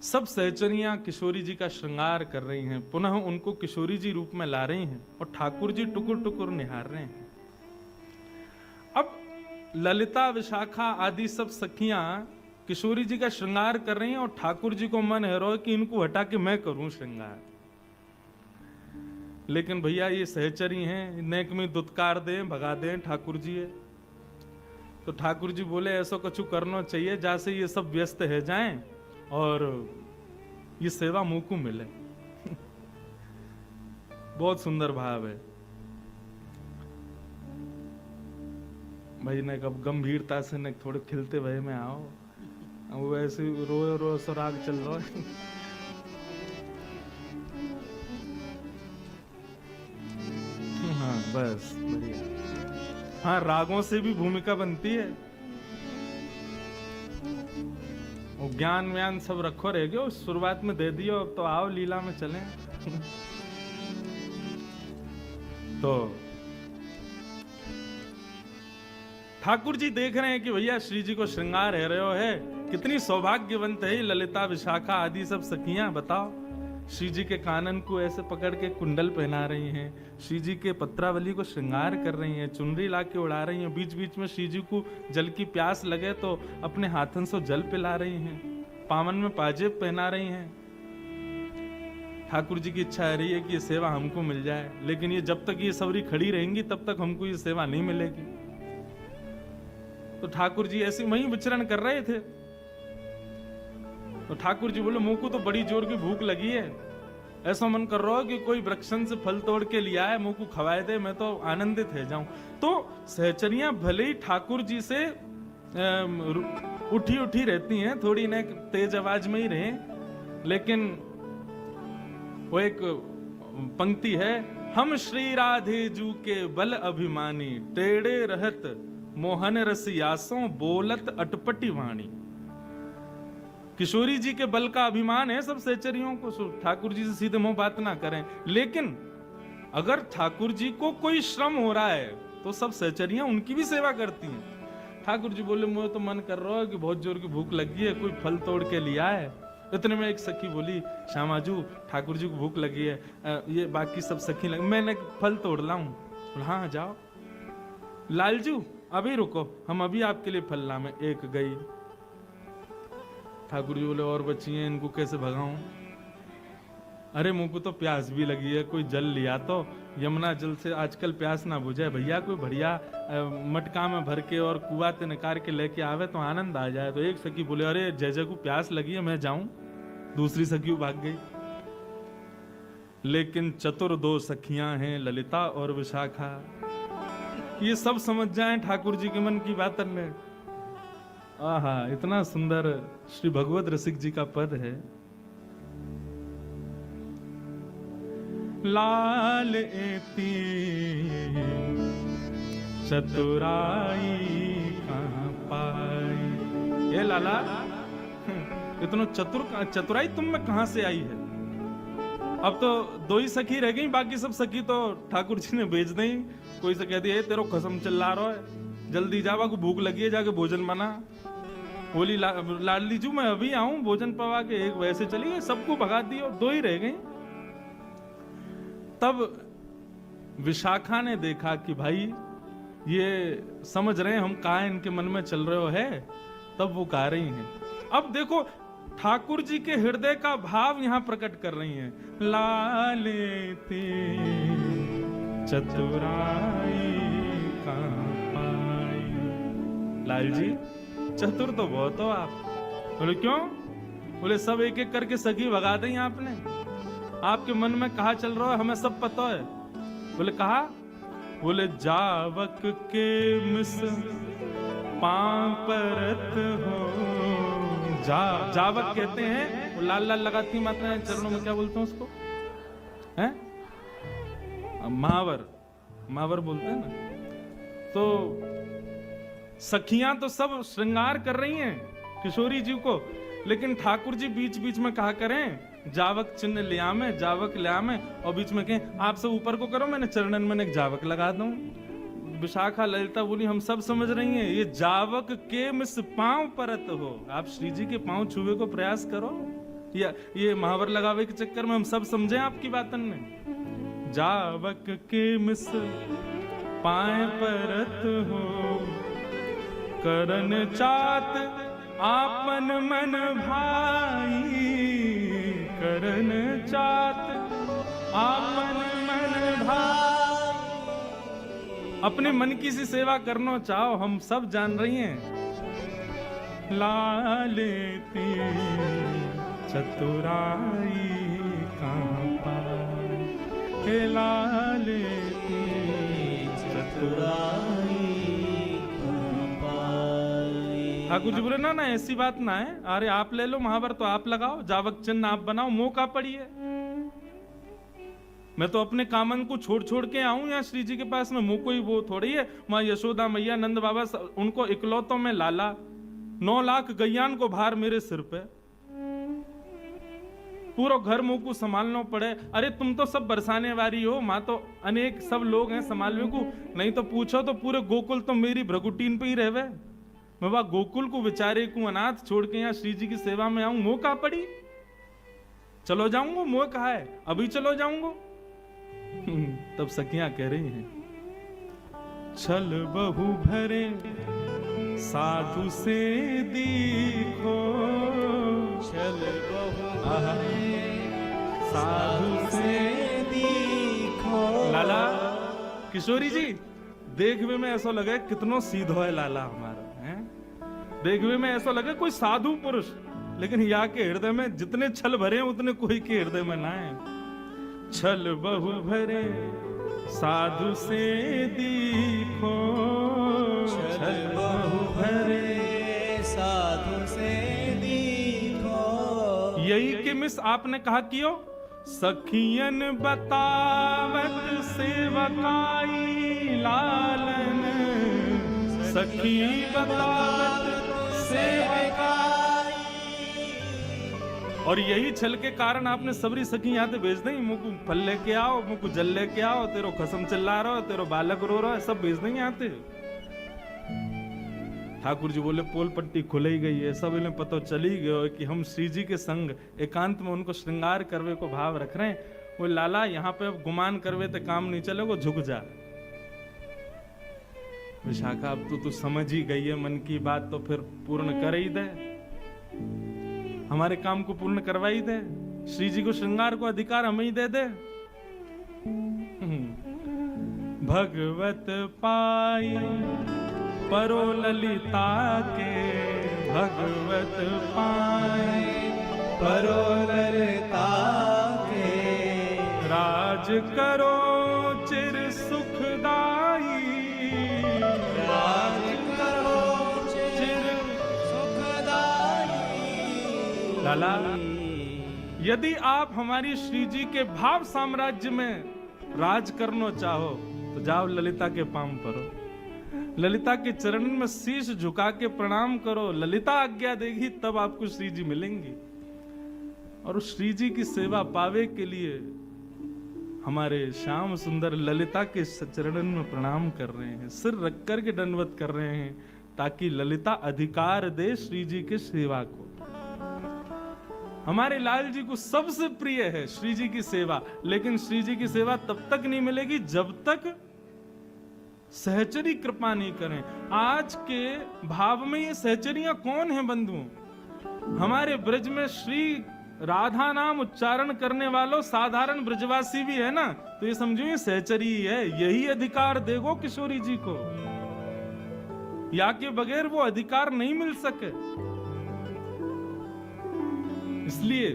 सब सहचरियां किशोरी जी का श्रृंगार कर रही हैं, पुनः उनको किशोरी जी रूप में ला रही हैं और ठाकुर जी टुकुर टुकुर निहार रहे हैं। अब ललिता, विशाखा आदि सब सखियां किशोरी जी का श्रृंगार कर रही हैं और ठाकुर जी को मन है रो कि इनको हटा के मैं करूं श्रृंगार। लेकिन भैया ये सहचरी हैं, नेक में दुत्कार दें, भगा दें ठाकुर जी है। तो ठाकुर जी बोले ऐसा कुछ करना चाहिए जैसे ये सब व्यस्त है जाएं और ये सेवा मुंह को मिले। बहुत सुंदर भाव है भाई ने कब गंभीरता से ने थोड़े खिलते भय में आओ, वो ऐसे रो रो सुराग चल रहा है। हाँ बस बढ़िया। हाँ रागों से भी भूमिका बनती है। वो ज्ञान व्यान सब रखो रह गयो, शुरुआत में दे दियो, अब तो आओ लीला में चलें। तो ठाकुर जी देख रहे हैं कि भैया श्री जी को श्रृंगार है रहे हो है, कितनी सौभाग्यवंत है ललिता, विशाखा आदि सब सखियां। बताओ श्री जी के कानन को ऐसे पकड़ के कुंडल पहना रही हैं, श्री जी के पत्रावली को श्रृंगार कर रही हैं, चुनरी ला के उड़ा रही हैं, बीच बीच में श्री जी को जल की प्यास लगे तो अपने हाथन से जल पिला रही हैं, पावन में पाजेब पहना रही हैं। ठाकुर जी की इच्छा रही है कि ये सेवा हमको मिल जाए, लेकिन ये जब तक ये सवरी खड़ी रहेंगी तब तक हमको ये सेवा नहीं मिलेगी। तो ठाकुर जी ऐसे वहीं विचरण कर रहे थे। तो ठाकुर जी बोले मुंह को तो बड़ी जोर की भूख लगी है, ऐसा मन कर रहा हो कि कोई वृक्षन से फल तोड़ के लिया है, मुंह को खवाए दे, मैं तो आनंदित है जाऊं। तो सहचरियां भले ही ठाकुर जी से उठी उठी रहती हैं, थोड़ी न तेज आवाज में ही रहे, लेकिन वो एक पंक्ति है, हम श्री राधे जू के बल अभिमानी, टेढ़े रहत मोहन रसियासों बोलत अटपटी वाणी। किशोरी जी के बल का अभिमान है सब सहचरियों को, ठाकुर जी से सीधे मुंह बात ना करें। लेकिन अगर ठाकुर जी को कोई श्रम हो रहा है तो सब सहचरियां उनकी भी सेवा करती हैं। ठाकुर जी बोले मुझे तो मन कर रहा है कि बहुत जोर की भूख लगी है, कोई फल तोड़ के लिया है। इतने में एक सखी बोली, श्यामाजू ठाकुर जी को भूख लगी है, ये बाकी सब सखी लगी, मैंने फल तोड़ लाऊं। हाँ जाओ। लालजू अभी रुको, हम अभी आपके लिए फल लाएं। एक गई। ठाकुर जी बोले और बच्ची हैं, इनको कैसे भगाऊं? अरे मुंह को तो प्यास भी लगी है, कोई जल लिया तो, यमुना जल से आजकल प्यास ना बुझे भैया, कोई बढ़िया मटका में भर के और कुआ ते निकाल के लेके आवे तो आनंद आ जाए। तो एक सखी बोले अरे जय जय को प्यास लगी है, मैं जाऊं। दूसरी सखी भाग गई। लेकिन चतुर दो सखियां हैं, ललिता और विशाखा, ये सब समझ जाएं ठाकुर जी के मन की बात में। आहा इतना सुंदर श्री भगवत रसिक जी का पद है, लाल एती चतुराई कहां पाई। ये लाला इतना चतुराई तुम में कहां से आई है? अब तो दो ही सखी रह गई, बाकी सब सखी तो ठाकुर जी ने भेज दी। कोई से कहती है तेरो कसम चिल्ला रहा है, जल्दी जावा को भूख लगी है, जाके भोजन बना। बोली लाडली जू मैं अभी आऊं भोजन पवा के, एक वैसे चली गई, सबको भगा दियो, दो ही रह गई। तब विशाखा ने देखा कि भाई ये समझ रहे हैं हम कहा इनके मन में चल रहे हो है, तब वो गा रही हैं। अब देखो ठाकुर जी के हृदय का भाव यहां प्रकट कर रही हैं, लाले ते चतुराई कहां पाई। लाल जी चतुर तो बहुत हो आप। बोले क्यों? बोले सब एक एक करके सखी भगा दें आपने, आपके मन में कहा चल रहा है हमें सब पता है। बोले कहा? बोले जावक के मिस पांव परत हो। जावक कहते हैं वो लाल लाल लगाती मात्रा है चरणों में, क्या बोलते हैं उसको? हैं? महावर, महावर बोलते हैं ना। तो सखियां तो सब श्रृंगार कर रही हैं किशोरी जी को, लेकिन ठाकुर जी बीच बीच में कहा करें जावक चिन्ह लिया में, जावक लिया में, और बीच में कहें आप सब ऊपर को करो, मैंने चरणन में एक जावक लगा दूं। विशाखा ललिता बोली हम सब समझ रही हैं, ये जावक के मिस पांव परत हो, आप श्री जी के पांव छुए को प्रयास करो। ये महावर लगावे के चक्कर में हम सब समझे आपकी बातन में। जावक के मिस पाए परत हो, करन चात आपन मन भाई, करन चात आपन मन भाई। अपने मन की सी सेवा करना चाहो, हम सब जान रही हैं। लालेती चतुराई कहाँ पाई, हे लालेती चतुराई कहाँ पाई। ठाकुर जी बोले ना ना ऐसी बात ना है, अरे आप ले लो महावर तो आप लगाओ, जावक चिन्ह आप बनाओ, मुंह का पड़िए। मैं तो अपने कामन को छोड़ छोड़ के आऊं यहाँ श्री जी के पास में, मुंह कोई वो थोड़ी है। माँ यशोदा मैया नंद बाबा उनको इकलौतों में लाला, 9 लाख गैयान को भार मेरे सिर पे, पूरा घर मुंह को संभालना पड़े। अरे तुम तो सब बरसाने वाली हो, माँ तो अनेक सब लोग हैं संभालने को, नहीं तो पूछो तो पूरे गोकुल तो मेरी भ्रगुटीन पे ही रहवे। मैं वह गोकुल को बेचारे को अनाथ छोड़ के यहाँ श्री जी की सेवा में आऊं, मुंह कहा पड़ी। चलो जाऊंगा, मुंह कहा है अभी चलो जाऊंगा। तब सखियां कह रही हैं, छल बहु भरे साधु से दीखो, छल बहु भरे साधु से दीखो। लाला किशोरी जी देखने में ऐसा लगे कितनो सीधो है लाला हमारा है, देखने में ऐसा लगे कोई साधु पुरुष, लेकिन या के हृदय में जितने छल भरे हैं उतने कोई के हृदय में ना है। छल बहु भरे साधु से दीखो, छल बहु भरे साधु से दीखो। यही कि मिस आपने कहा कियो, सखियन बतावत सेवकाई लालन, सखी बतावत सेवकाई। और यही छल के कारण आपने सबरी सखी यहाँ से भेज दी, मुझको फल लेके आओ, मुझको जल लेके आओ, तेरो खसम चिल्ला रहा हो, तेरो बालक रो रहा है, सब भेज देंगे यहाँ से। ठाकुर जी बोले पोल पट्टी खुल ही गई है, सब इन्हें पता चली गया कि हम श्री जी के संग एकांत में उनको श्रृंगार करवे को भाव रख रहे हैं। वो लाला यहाँ पे अब गुमान करवे तो काम नहीं चले, वो झुक जा। विशाखा अब तो तू समझ ही गई है मन की बात, तो फिर पूर्ण कर ही दे, हमारे काम को पूर्ण करवा ही दे, श्री जी को श्रृंगार को अधिकार हमें ही दे दे। भगवत पाई परो ललिता के, भगवत पाई परो ललिता के, राज करो चिर सुखदाई, राज करो चिर सुखदाई। लाला यदि आप हमारी श्री जी के भाव साम्राज्य में राज करना चाहो तो जाओ ललिता के पांव परो, ललिता के चरणों में शीश झुका के प्रणाम करो, ललिता आज्ञा देगी तब आपको श्री जी मिलेंगी। और उस श्री जी की सेवा पावे के लिए हमारे श्याम सुंदर ललिता के चरणों में प्रणाम कर रहे हैं, सिर रख कर के दंडवत कर रहे हैं, ताकि ललिता अधिकार दे श्री जी के सेवा को। हमारे लाल जी को सबसे प्रिय है श्री जी की सेवा, लेकिन श्री जी की सेवा तब तक नहीं मिलेगी जब तक सहचरी कृपा नहीं करें। आज के भाव में ये सहचरियां कौन है बंधुओं? हमारे ब्रज में श्री राधा नाम उच्चारण करने वालों साधारण ब्रजवासी भी है ना, तो ये समझो ये सहचरी है, यही अधिकार देगो किशोरी जी को, या के बगैर वो अधिकार नहीं मिल सके। इसलिए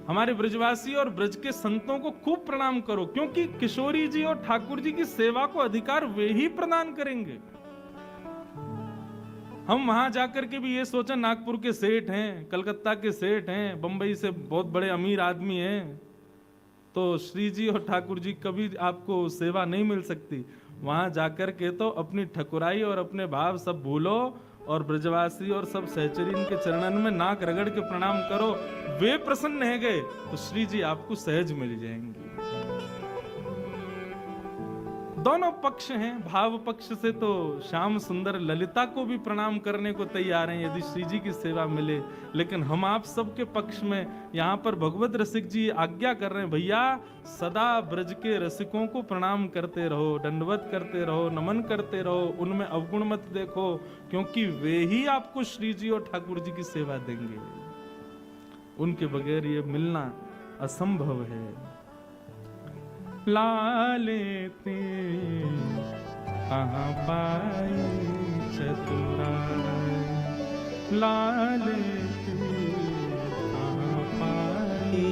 हमारे ब्रजवासी और ब्रज के संतों को खूब प्रणाम करो, क्योंकि किशोरी जी और ठाकुर जी की सेवा को अधिकार वे ही प्रदान करेंगे। हम वहां जाकर के भी ये सोचा नागपुर के सेठ हैं, कलकत्ता के सेठ हैं, बंबई से बहुत बड़े अमीर आदमी हैं, तो श्री जी और ठाकुर जी कभी आपको सेवा नहीं मिल सकती। वहां जाकर के तो अपनी ठकुराई और अपने भाव सब भूलो और ब्रजवासी और सब सहचरी के चरणन में नाक रगड़ के प्रणाम करो, वे प्रसन्न है गए तो श्री जी आपको सहज मिल जाएंगे। दोनों पक्ष हैं। भाव पक्ष से तो श्याम सुंदर ललिता को भी प्रणाम करने को तैयार हैं यदि श्री जी की सेवा मिले, लेकिन हम आप सबके पक्ष में यहाँ पर भगवत रसिक जी आज्ञा कर रहे हैं, भैया सदा ब्रज के रसिकों को प्रणाम करते रहो, दंडवत करते रहो, नमन करते रहो, उनमें अवगुण मत देखो, क्योंकि वे ही आपको श्री जी और ठाकुर जी की सेवा देंगे। उनके बगैर ये मिलना असंभव है। लाले ते कहाँ पाई चतुराई, लाले ते कहाँ पाई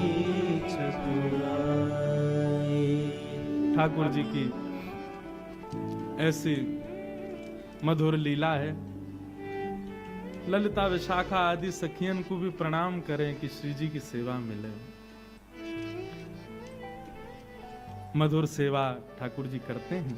चतुराई। ठाकुर जी की ऐसी मधुर लीला है। ललिता विशाखा आदि सखियन को भी प्रणाम करें कि श्री जी की सेवा मिले। मधुर सेवा ठाकुर जी करते हैं।